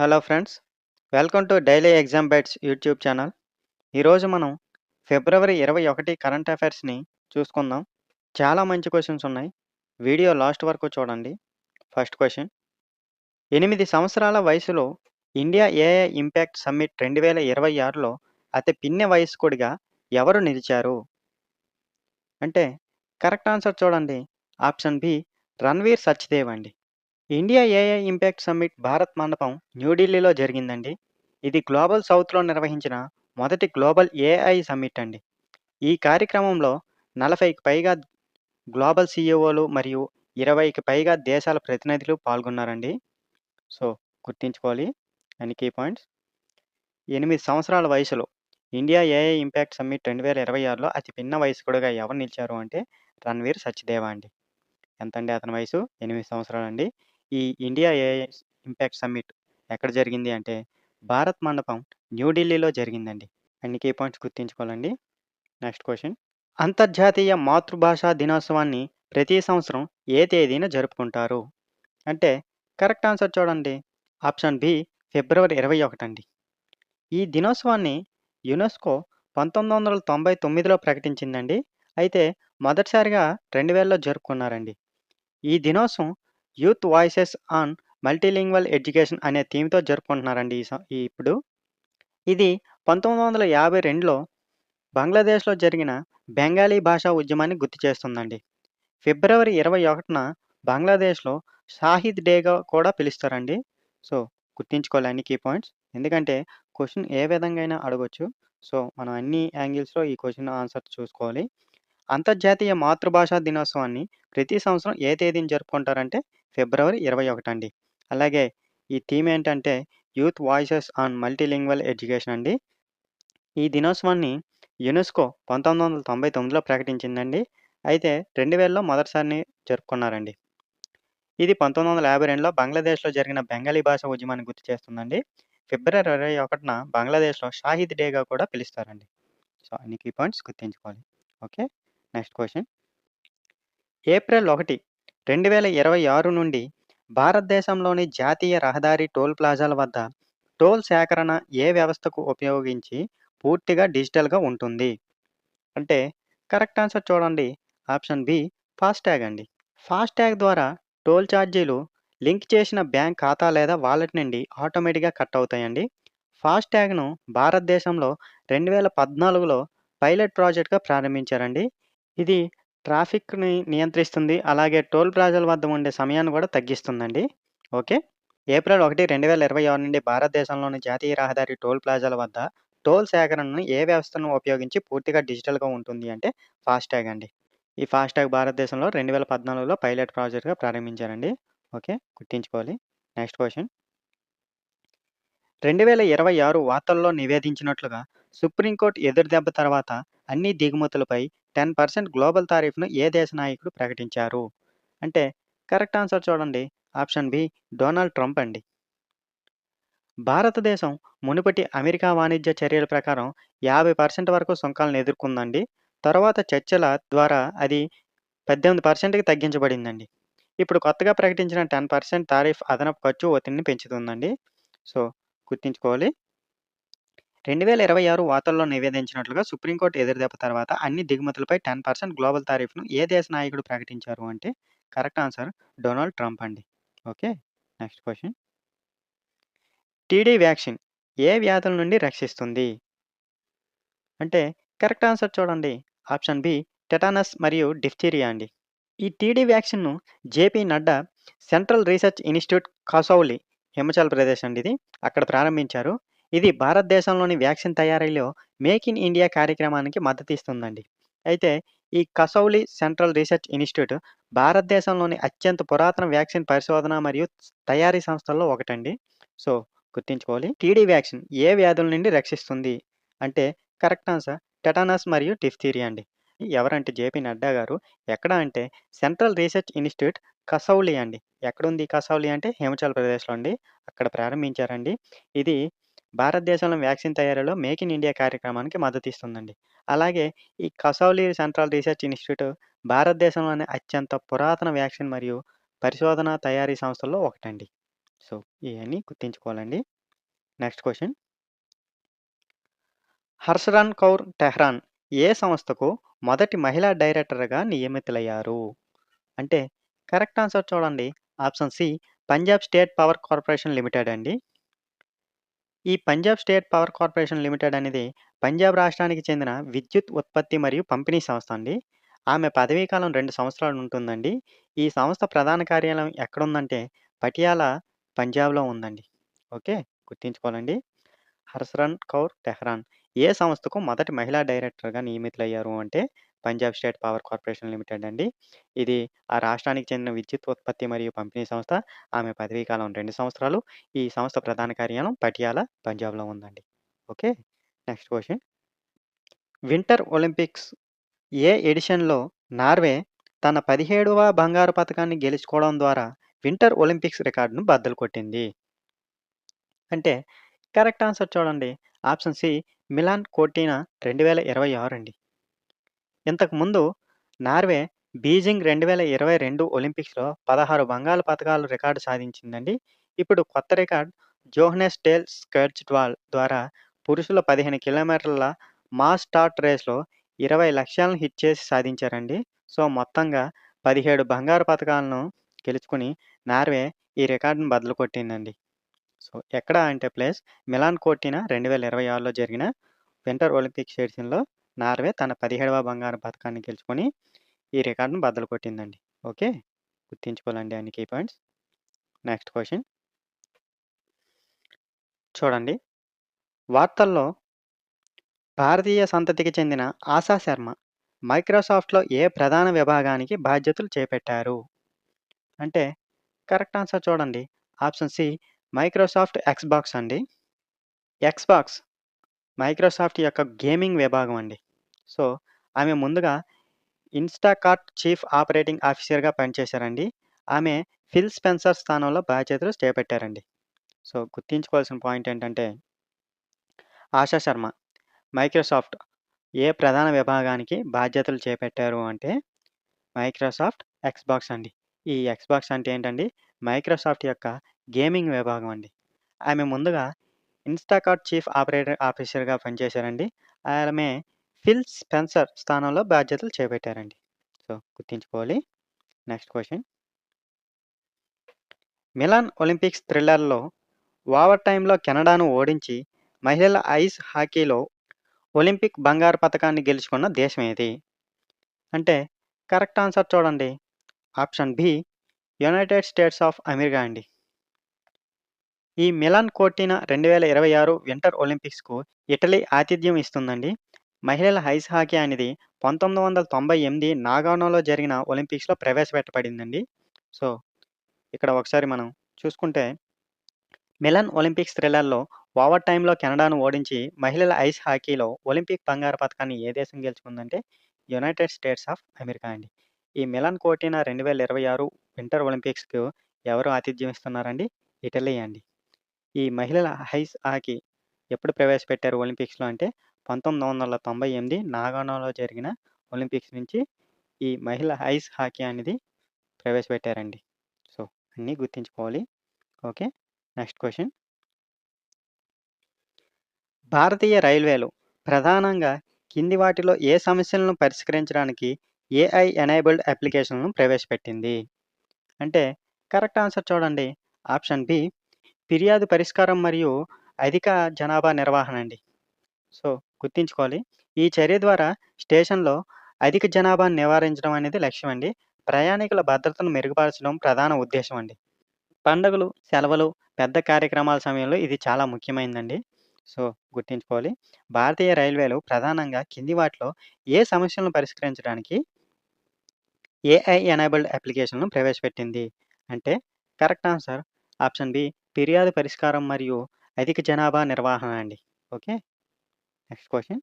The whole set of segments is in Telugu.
Hello friends, welcome to daily exam bytes YouTube channel. ఈరోజు మనం ఫిబ్రవరి 21 కరెంట్ అఫైర్స్‌ని చూసుకుందాం. చాలా మంచి క్వెషన్స్ ఉన్నాయి. వీడియో లాస్ట్ వరకు చూడండి. ఫస్ట్ క్వెషన్: 8 సంవత్సరాల వయసులో ఇండియా ఏఐ ఇంపాక్ట్ సమ్మిట్ 2026లో అతి పిన్న వయస్కుడిగా ఎవరు నిలిచారు? అంటే కరెక్ట్ ఆన్సర్ చూడండి. ఆప్షన్ బి రణ్వీర్ సచ్దేవ్ అండి. India AI impact summit Bharat మండపం న్యూఢిల్లీలో జరిగిందండి. ఇది గ్లోబల్ సౌత్‌లో నిర్వహించిన మొదటి గ్లోబల్ ఏఐ సమ్మిట్ అండి. ఈ కార్యక్రమంలో 40కి పైగా గ్లోబల్ సీఈఓలు మరియు 20కి పైగా దేశాల ప్రతినిధులు పాల్గొన్నారండి. సో, గుర్తుంచుకోవాలి అన్ని కీ పాయింట్స్. 8 సంవత్సరాల వయసులో ఇండియా ఏఐ ఇంపాక్ట్ సమ్మిట్ 2026లో అతి పిన్న వయస్కుడిగా ఎవరు నిలిచారు అంటే రణ్వీర్ సచ్దేవా అండి. ఎంతండి అతని వయసు? 8 సంవత్సరాలండి. ఈ ఇండియా ఏఐ ఇంపాక్ట్ సమ్మిట్ ఎక్కడ జరిగింది అంటే భారత్ మండపం న్యూఢిల్లీలో జరిగిందండి. అన్ని కీ పాయింట్స్ గుర్తుంచుకోవాలండి. నెక్స్ట్ క్వెషన్: అంతర్జాతీయ మాతృభాషా దినోత్సవాన్ని ప్రతి సంవత్సరం ఏ తేదీన జరుపుకుంటారు? అంటే కరెక్ట్ ఆన్సర్ చూడండి. ఆప్షన్ బి ఫిబ్రవరి 21 అండి. ఈ దినోత్సవాన్ని యునెస్కో 1999లో ప్రకటించిందండి. అయితే మొదటిసారిగా 2000లో జరుపుకున్నారండి. ఈ దినోత్సవం youth voices on multilingual education అనే థీమ్‌తో జరుపుకుంటున్నారండి ఇప్పుడు. ఇది 1952లో బంగ్లాదేశ్‌లో జరిగిన బెంగాలీ భాషా ఉద్యమాన్ని గుర్తు చేస్తుందండి. ఫిబ్రవరి 21న బంగ్లాదేశ్‌లో షాహిద్ డేగా కూడా పిలుస్తారండి. సో, గుర్తుంచుకోవాలి అన్ని కీ పాయింట్స్. ఎందుకంటే క్వెషన్ ఏ విధంగా అయినా అడగొచ్చు. సో, మనం అన్ని యాంగిల్స్‌లో ఈ క్వెషన్ ఆన్సర్ చూసుకోవాలి. అంతర్జాతీయ మాతృభాషా దినోత్సవాన్ని ప్రతి సంవత్సరం ఏ తేదీన జరుపుకుంటారంటే ఫిబ్రవరి 21 అండి. అలాగే ఈ థీమ్ ఏంటంటే youth voices on multilingual education అండి. ఈ దినోత్సవాన్ని యునెస్కో 1999లో ప్రకటించిందండి. అయితే 2000లో మొదటిసారి జరుపుకున్నారండి. ఇది 1952లో బంగ్లాదేశ్‌లో జరిగిన బెంగాలీ భాష ఉద్యమాన్ని గుర్తు చేస్తుందండి. ఫిబ్రవరి 21న బంగ్లాదేశ్‌లో షాహిద్ డేగా కూడా పిలుస్తారండి. సో, అన్ని కీ పాయింట్స్ గుర్తుంచుకోవాలి. ఓకే. నెక్స్ట్ క్వెషన్: ఏప్రిల్ 1, 2026 నుండి భారతదేశంలోని జాతీయ రహదారి టోల్ ప్లాజాల వద్ద టోల్ సేకరణ ఏ వ్యవస్థకు ఉపయోగించి పూర్తిగా డిజిటల్‌గా ఉంటుంది? అంటే కరెక్ట్ ఆన్సర్ చూడండి. ఆప్షన్ బి ఫాస్టాగ్ అండి. ఫాస్టాగ్ ద్వారా టోల్ ఛార్జీలు లింక్ చేసిన బ్యాంక్ ఖాతా లేదా వాలెట్ నుండి ఆటోమేటిక్‌గా కట్ అవుతాయండి. ఫాస్టాగ్‌ను భారతదేశంలో 2014లో పైలట్ ప్రాజెక్ట్‌గా ప్రారంభించారండి. ఇది ట్రాఫిక్‌ని నియంత్రిస్తుంది. అలాగే టోల్ ప్లాజాల వద్ద ఉండే సమయాన్ని కూడా తగ్గిస్తుందండి. ఓకే. ఏప్రిల్ 1, 2026 నుండి భారతదేశంలోని జాతీయ రహదారి టోల్ ప్లాజాల వద్ద టోల్ సేకరణను ఏ వ్యవస్థను ఉపయోగించి పూర్తిగా డిజిటల్‌గా ఉంటుంది అంటే ఫాస్టాగ్ అండి. ఈ ఫాస్టాగ్ భారతదేశంలో 2014లో పైలట్ ప్రాజెక్ట్‌గా ప్రారంభించారండి. ఓకే. గుర్తుంచుకోవాలి. నెక్స్ట్ క్వెషన్: 2026 వార్తల్లో నివేదించినట్లుగా సుప్రీంకోర్టు ఎదురుదెబ్బ తర్వాత అన్ని దిగుమతులపై 10% గ్లోబల్ టారిఫ్‌ను ఏ దేశ నాయకుడు ప్రకటించారు? అంటే కరెక్ట్ ఆన్సర్ చూడండి. ఆప్షన్ బి డొనాల్డ్ ట్రంప్ అండి. భారతదేశం మునుపటి అమెరికా వాణిజ్య చర్యల ప్రకారం 50% వరకు సుంకాలను ఎదుర్కొందండి. తర్వాత చర్చల ద్వారా అది 18%కి తగ్గించబడిందండి. ఇప్పుడు కొత్తగా ప్రకటించిన 10% టారిఫ్ అదనపు ఖర్చు ఒత్తిడిని పెంచుతుందండి. సో, గుర్తుంచుకోవాలి. 2026 వార్తల్లో నివేదించినట్లుగా సుప్రీంకోర్టు ఎదురుదెబ్బ తర్వాత అన్ని దిగుమతులపై 10% గ్లోబల్ టారిఫ్‌ను ఏ దేశ నాయకుడు ప్రకటించారు అంటే కరెక్ట్ ఆన్సర్ డొనాల్డ్ ట్రంప్ అండి. Okay. Next question: TD vaccine ఏ వ్యాధుల నుండి రక్షిస్తుంది? అంటే కరెక్ట్ ఆన్సర్ చూడండి. ఆప్షన్ బి టెటానస్ మరియు డిఫ్తీరియా అండి. ఈ టీడీ వ్యాక్సిన్‌ను JP Nadda central research institute Kasauli, Himachal Pradesh అండి ఇది. అక్కడ ప్రారంభించారు. ఇది భారతదేశంలోని వ్యాక్సిన్ తయారీలో మేక్ ఇన్ ఇండియా కార్యక్రమానికి మద్దతిస్తుందండి. అయితే ఈ కసౌలి సెంట్రల్ రీసెర్చ్ ఇన్‌స్టిట్యూట్ భారతదేశంలోని అత్యంత పురాతన వ్యాక్సిన్ పరిశోధన మరియు తయారీ సంస్థల్లో ఒకటండి. సో, గుర్తుంచుకోవాలి. టీడీ వ్యాక్సిన్ ఏ వ్యాధుల నుండి రక్షిస్తుంది? అంటే కరెక్ట్ ఆన్సర్ టెటానస్ మరియు డిఫ్తీరియా అండి. ఎవరంటే జేపీ నడ్డా గారు ఎక్కడ అంటే సెంట్రల్ రీసెర్చ్ ఇన్‌స్టిట్యూట్ కసౌలి అండి. ఎక్కడుంది కసౌలి అంటే హిమాచల్ ప్రదేశ్‌లో అండి. అక్కడ ప్రారంభించారండి. ఇది భారతదేశంలో వ్యాక్సిన్ తయారీలో మేక్ ఇన్ ఇండియా కార్యక్రమానికి మద్దతిస్తుందండి. అలాగే ఈ కసౌలి సెంట్రల్ రీసెర్చ్ ఇన్‌స్టిట్యూట్ భారతదేశంలోనే అత్యంత పురాతన వ్యాక్సిన్ మరియు పరిశోధన తయారీ సంస్థల్లో ఒకటండి. సో, ఇయన్నీ గుర్తుంచుకోవాలండి. Next question. హర్షరన్ కౌర్ టెహ్రాన్ ఏ సంస్థకు మొదటి మహిళా డైరెక్టర్‌గా నియమితులయ్యారు? అంటే కరెక్ట్ ఆన్సర్ చూడండి. Option C Punjab state power corporation limited అండి. ఈ Punjab state power corporation limited అనేది పంజాబ్ రాష్ట్రానికి చెందిన విద్యుత్ ఉత్పత్తి మరియు పంపిణీ సంస్థ అండి. ఆమె పదవీ కాలం 2 సంవత్సరాలు ఉంటుందండి. ఈ సంస్థ ప్రధాన కార్యాలయం ఎక్కడుందంటే పటియాలా, పంజాబ్‌లో ఉందండి. ఓకే. గుర్తుంచుకోవాలండి. హర్షరన్ కౌర్ టెహ్రాన్ ఏ సంస్థకు మొదటి మహిళా డైరెక్టర్‌గా నియమితులయ్యారు అంటే Punjab state power corporation limited అండి. ఇది ఆ రాష్ట్రానికి చెందిన విద్యుత్ ఉత్పత్తి మరియు పంపిణీ సంస్థ. ఆమె పదవీ కాలం 2 సంవత్సరాలు. ఈ సంస్థ ప్రధాన కార్యాలయం పటియాలా, పంజాబ్‌లో ఉందండి. Okay. Next question. Winter Olympics ఏ ఎడిషన్‌లో నార్వే తన 17వ బంగారు పతకాన్ని గెలుచుకోవడం ద్వారా వింటర్ ఒలింపిక్స్ రికార్డును బద్దలు కొట్టింది? అంటే కరెక్ట్ ఆన్సర్ చూడండి. ఆప్షన్ సి మిలాన్ కోర్టినా 2026 అండి. ఇంతకుముందు నార్వే బీజింగ్ 2022 ఒలింపిక్స్‌లో 16 బంగారు పతకాలు రికార్డు సాధించిందండి. ఇప్పుడు కొత్త రికార్డ్ జోహన్నెస్ డేల్ స్కెర్చ్‌వాల్ ద్వారా పురుషుల 15 కిలోమీటర్ల మాస్ స్టార్ట్ రేస్‌లో 20 లక్ష్యాలను హిట్ చేసి సాధించారండి. సో, మొత్తంగా 17 బంగారు పతకాలను గెలుచుకొని నార్వే ఈ రికార్డును బద్దలు కొట్టిందండి. సో, ఎక్కడ అంటే ప్లేస్ మిలాన్ కోర్టినా 2026లో జరిగిన వింటర్ ఒలింపిక్స్ ఎడిషన్‌లో నార్వే తన 17వ బంగారు పతకాన్ని గెలుచుకొని ఈ రికార్డ్‌ను బద్దలు కొట్టిందండి. ఓకే. గుర్తుంచుకోవాలండి అన్ని కీ పాయింట్స్. Next question. చూడండి. వార్తల్లో భారతీయ సంతతికి చెందిన ఆశా శర్మ మైక్రోసాఫ్ట్‌లో ఏ ప్రధాన విభాగానికి బాధ్యతలు చేపట్టారు? అంటే కరెక్ట్ ఆన్సర్ చూడండి. ఆప్షన్ సి మైక్రోసాఫ్ట్ ఎక్స్‌బాక్స్ అండి. ఎక్స్‌బాక్స్ మైక్రోసాఫ్ట్ యొక్క గేమింగ్ విభాగం అండి. సో, ఆమె ముందుగా ఇన్‌స్టాకార్ట్ చీఫ్ ఆపరేటింగ్ ఆఫీసర్‌గా పనిచేశారండి. ఆమె ఫిల్ స్పెన్సర్ స్థానంలో బాధ్యతలు చేపట్టారండి. సో, గుర్తుంచుకోవాల్సిన పాయింట్ ఏంటంటే ఆశా శర్మ మైక్రోసాఫ్ట్ ఏ ప్రధాన విభాగానికి బాధ్యతలు చేపట్టారు అంటే మైక్రోసాఫ్ట్ ఎక్స్‌బాక్స్ అండి. ఈ ఎక్స్‌బాక్స్ అంటే ఏంటండి? మైక్రోసాఫ్ట్ యొక్క గేమింగ్ విభాగం అండి. ఆమె ముందుగా ఇన్‌స్టాకార్ట్ చీఫ్ ఆపరేటర్ ఆఫీసర్‌గా పనిచేశారండి. ఆమె ఫిల్ స్పెన్సర్ స్థానంలో బాధ్యతలు చేపట్టారండి. సో, గుర్తుంచుకోవాలి. Next question. మిలాన్ ఒలింపిక్స్ థ్రిల్లర్‌లో ఓవర్ టైమ్‌లో కెనడాను ఓడించి మహిళల ఐస్ హాకీలో ఒలింపిక్ బంగారు పతకాన్ని గెలుచుకున్న దేశం ఏది? అంటే కరెక్ట్ ఆన్సర్ చూడండి. Option B United States of America అండి. ఈ మిలాన్ కోర్టినా 2026 వింటర్ ఒలింపిక్స్‌కు ఇటలీ ఆతిథ్యం ఇస్తుందండి. మహిళల ఐస్ హాకీ అనేది 1998 నాగానోలో జరిగిన ఒలింపిక్స్‌లో ప్రవేశపెట్టబడిందండి. సో, ఇక్కడ ఒకసారి మనం చూసుకుంటే మిలాన్ ఒలింపిక్స్ థ్రిల్లర్‌లో ఓవర్ టైమ్‌లో కెనడాను ఓడించి మహిళల ఐస్ హాకీలో ఒలింపిక్ బంగారు పతకాన్ని ఏ దేశం గెలుచుకుందంటే యునైటెడ్ స్టేట్స్ ఆఫ్ అమెరికా అండి. ఈ మిలాన్ కోర్టినా 2026 వింటర్ ఒలింపిక్స్‌కు ఎవరు ఆతిథ్యం ఇస్తున్నారండి? ఇటలీ అండి. ఈ మహిళల ఐస్ హాకీ ఎప్పుడు ప్రవేశపెట్టారు ఒలింపిక్స్‌లో అంటే 1998 నాగానోలో జరిగిన ఒలింపిక్స్ నుంచి ఈ మహిళ ఐస్ హాకీ అనేది ప్రవేశపెట్టారండి. సో, అన్నీ గుర్తుంచుకోవాలి. ఓకే. Next question. భారతీయ రైల్వేలు ప్రధానంగా కింది వాటిలో ఏ సమస్యలను పరిష్కరించడానికి ఏఐ ఎనేబుల్డ్ అప్లికేషన్‌లను ప్రవేశపెట్టింది? అంటే కరెక్ట్ ఆన్సర్ చూడండి. ఆప్షన్ బి ఫిర్యాదు పరిష్కారం మరియు అధిక జనాభా నిర్వహణ అండి. సో, గుర్తుంచుకోవాలి. ఈ చర్య ద్వారా స్టేషన్‌లో అధిక జనాభాను నివారించడం అనేది లక్ష్యం అండి. ప్రయాణికుల భద్రతను మెరుగుపరచడం ప్రధాన ఉద్దేశ్యం అండి. పండుగలు, సెలవులు, పెద్ద కార్యక్రమాల సమయంలో ఇది చాలా ముఖ్యమైనదండి. సో, గుర్తుంచుకోవాలి. భారతీయ రైల్వేలు ప్రధానంగా కింది వాటిలో ఏ సమస్యలను పరిష్కరించడానికి ఏఐ ఎనేబుల్డ్ అప్లికేషన్‌లను ప్రవేశపెట్టింది? అంటే కరెక్ట్ ఆన్సర్ ఆప్షన్ బి ఫిర్యాదు పరిష్కారం మరియు అధిక జనాభా నిర్వహణ అండి. ఓకే. Next question.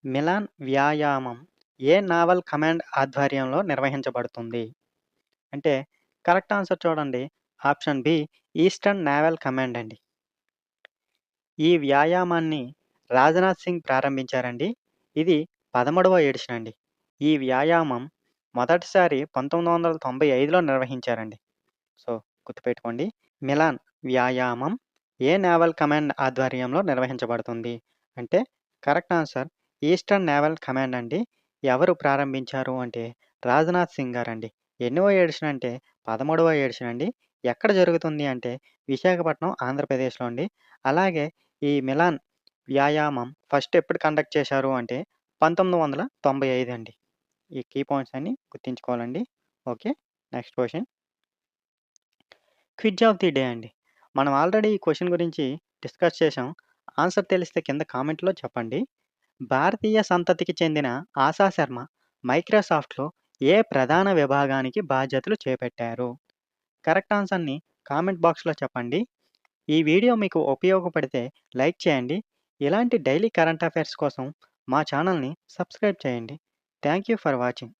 మిలాన్ వ్యాయామం ఏ నావల్ కమాండ్ ఆధ్వర్యంలో నిర్వహించబడుతుంది? అంటే కరెక్ట్ ఆన్సర్ చూడండి. Option B Eastern Naval Command అండి. ఈ వ్యాయామాన్ని రాజ్‌నాథ్ సింగ్ ప్రారంభించారండి. ఇది 13వ ఎడిషన్ అండి. ఈ వ్యాయామం మొదటిసారి 1995లో నిర్వహించారండి. సో, గుర్తుపెట్టుకోండి. మిలాన్ వ్యాయామం ఏ నేవల్ కమాండ్ ఆధ్వర్యంలో నిర్వహించబడుతుంది? అంటే correct answer eastern naval command అండి. ఎవరు ప్రారంభించారు అంటే రాజ్‌నాథ్ సింగ్ గారండి. ఎన్నవ ఎడిషన్ అంటే 13వ ఎడిషన్ అండి. ఎక్కడ జరుగుతుంది అంటే విశాఖపట్నం, ఆంధ్రప్రదేశ్‌లో అండి. అలాగే ఈ మిలాన్ వ్యాయామం ఫస్ట్ ఎప్పుడు కండక్ట్ చేశారు అంటే 1995 అండి. ఈ కీ పాయింట్స్ అన్నీ గుర్తుంచుకోవాలండి. Okay. Next question. Quiz of the day అండి. మనం ఆల్రెడీ ఈ క్వెషన్ గురించి డిస్కస్ చేశాం. ఆన్సర్ తెలిస్తే కింద కామెంట్‌లో చెప్పండి. భారతీయ సంతతికి చెందిన ఆశా శర్మ మైక్రోసాఫ్ట్‌లో ఏ ప్రధాన విభాగానికి బాధ్యతలు చేపట్టారు? కరెక్ట్ ఆన్సర్‌ని కామెంట్ బాక్స్‌లో చెప్పండి. ఈ వీడియో మీకు ఉపయోగపడితే లైక్ చేయండి. ఇలాంటి డైలీ కరెంట్ అఫైర్స్ కోసం మా ఛానల్‌ని సబ్స్క్రైబ్ చేయండి. Thank you for watching.